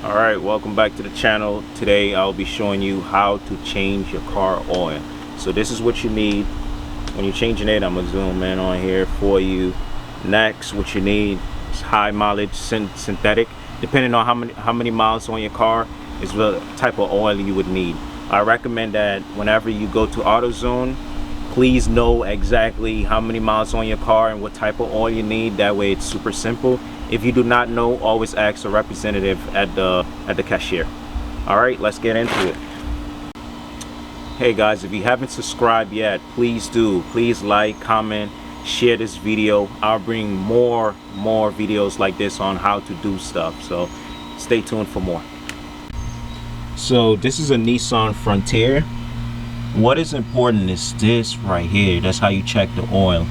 Alright, welcome back to the channel. Today I'll be showing you how to change your car oil. So this is what you need when you're changing it. I'm gonna zoom in on here for you. Next, what you need is high mileage synthetic. Depending on how many miles on your car is the type of oil you would need. I recommend that whenever you go to AutoZone, please know exactly how many miles on your car and what type of oil you need. That way it's super simple. If you do not know, always ask a representative at the cashier. All right, let's get into it. Hey guys, if you haven't subscribed yet, please do. Please like, comment, share this video. I'll bring more videos like this on how to do stuff, so stay tuned for more. So this is a Nissan Frontier. What is important is this right here. That's how you check the oil.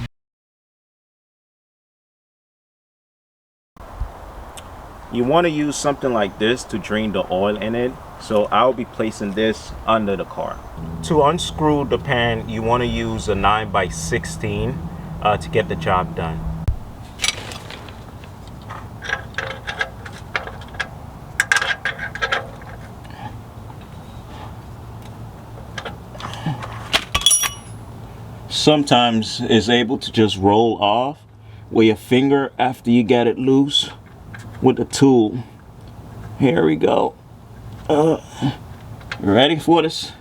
You want to use something like this to drain the oil in it. So I'll be placing this under the car. To unscrew the pan, you want to use a 9x16 to get the job done. Sometimes it's able to just roll off with your finger after you get it loose with the tool. Here we go. Ready for this?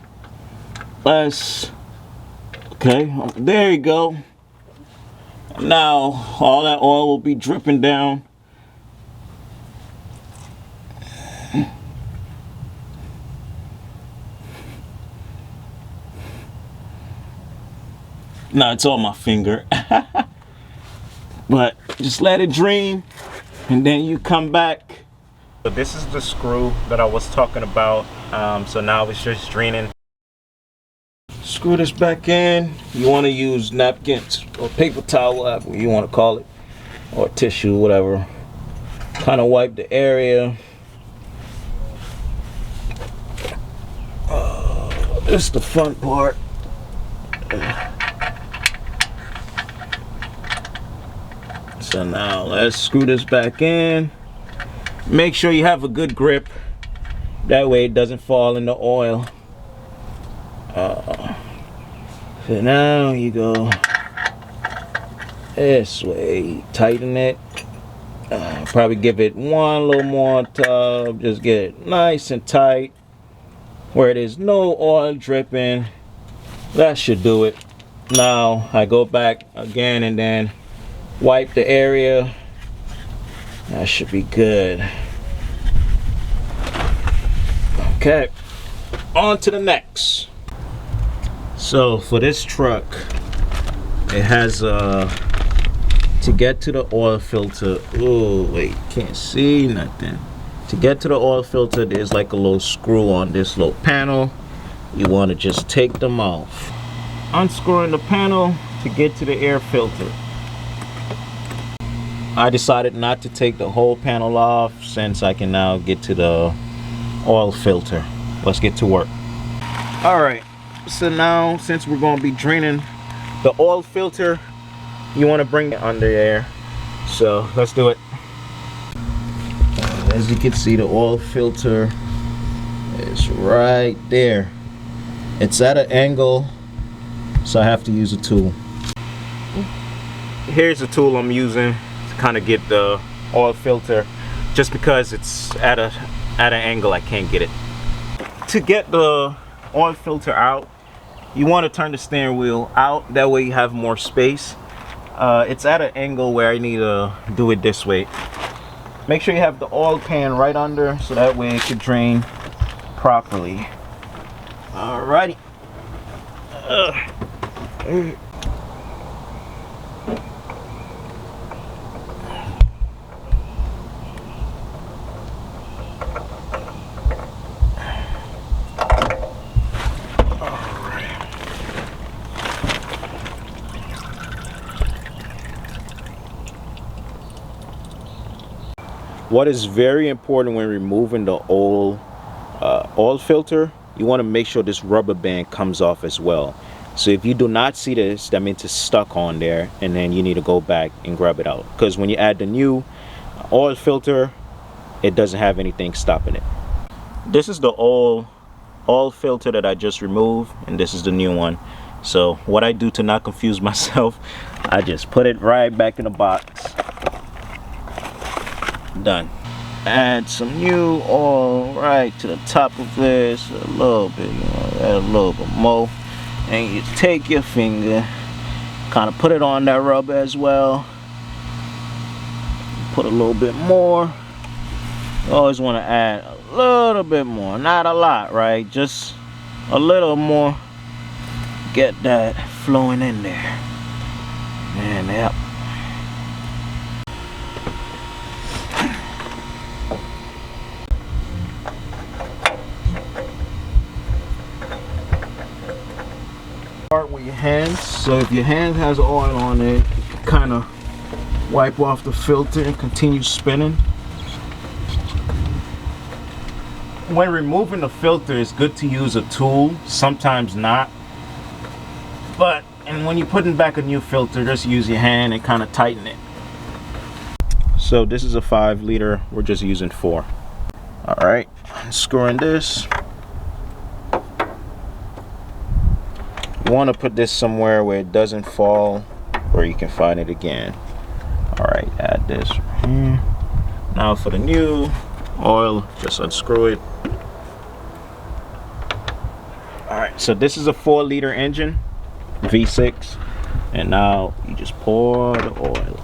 Okay, there you go. Now all that oil will be dripping down. Now it's on my finger. But just let it drain and then you come back. So this is the screw that I was talking about. So now it's just draining. Screw this back in. You want to use napkins or paper towel, whatever you want to call it, or tissue, whatever. Kind of wipe the area. This is the fun part. So now let's screw this back in. Make sure you have a good grip. That way it doesn't fall in the oil. So now you go this way. Tighten it. Probably give it one little more tug. Just get it nice and tight where there's no oil dripping. That should do it. Now I go back again and then wipe the area. That should be good. Okay, on to the next. So for this truck, it has to get to the oil filter. Oh wait, can't see nothing. To get to the oil filter, there's like a little screw on this little panel. You want to just take them off. Unscrewing the panel to get to the air filter. I decided not to take the whole panel off since I can now get to the oil filter. Let's get to work. Alright, so now since we're going to be draining the oil filter, you want to bring it under there. So let's do it. As you can see, the oil filter is right there. It's at an angle, so I have to use a tool. Here's the tool I'm using. Kind of get the oil filter, just because it's at an angle I can't get it. To get the oil filter out, you want to turn the steering wheel out. That way you have more space. It's at an angle where I need to do it this way. Make sure you have the oil pan right under, so that way it can drain properly. Alrighty. What is very important when removing the oil filter, you want to make sure this rubber band comes off as well. So if you do not see this, that means it's stuck on there, and then you need to go back and grab it out. Because when you add the new oil filter, it doesn't have anything stopping it. This is the oil filter that I just removed, and this is the new one. So what I do to not confuse myself, I just put it right back in the box. Done. Add some new oil right to the top of this, a little bit, add a little bit more, and you take your finger, kind of put it on that rubber as well. Put a little bit more. You always want to add a little bit more, not a lot, right? Just a little more. Get that flowing in there. And yep. Start with your hands. So if your hand has oil on it, you kind of wipe off the filter and continue spinning. When removing the filter, it's good to use a tool, sometimes not. And when you're putting back a new filter, just use your hand and kind of tighten it. So this is a 5 liter, we're just using 4. Alright, screwing this. You want to put this somewhere where it doesn't fall, where you can find it again. Alright, add this right here. Now for the new oil, just unscrew it. Alright, so this is a 4 liter engine, V6, and now you just pour the oil.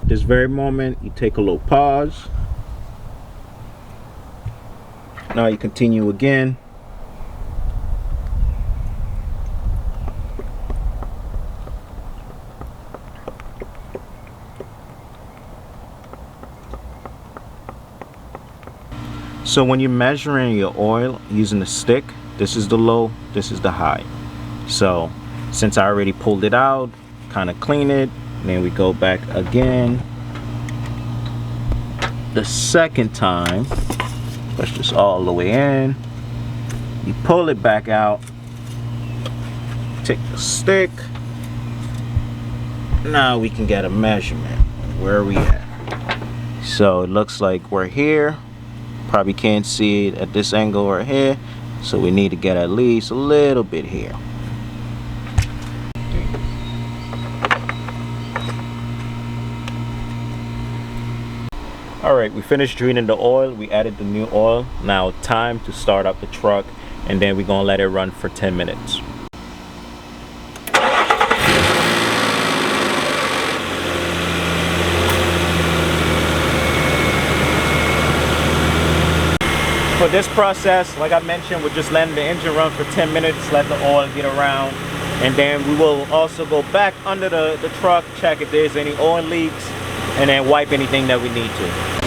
This very moment, you take a little pause. Now you continue again. So when you're measuring your oil using the stick, this is the low, this is the high. So since I already pulled it out, kind of clean it, and then we go back again. The second time, push this all the way in. You pull it back out. Take the stick. Now we can get a measurement. Where are we at? So it looks like we're here. Probably can't see it at this angle right here. So we need to get at least a little bit here. Alright, we finished draining the oil. We added the new oil. Now time to start up the truck, and then we're gonna let it run for 10 minutes. For this process, like I mentioned, we're just letting the engine run for 10 minutes, let the oil get around, and then we will also go back under the truck, check if there's any oil leaks, and then wipe anything that we need to.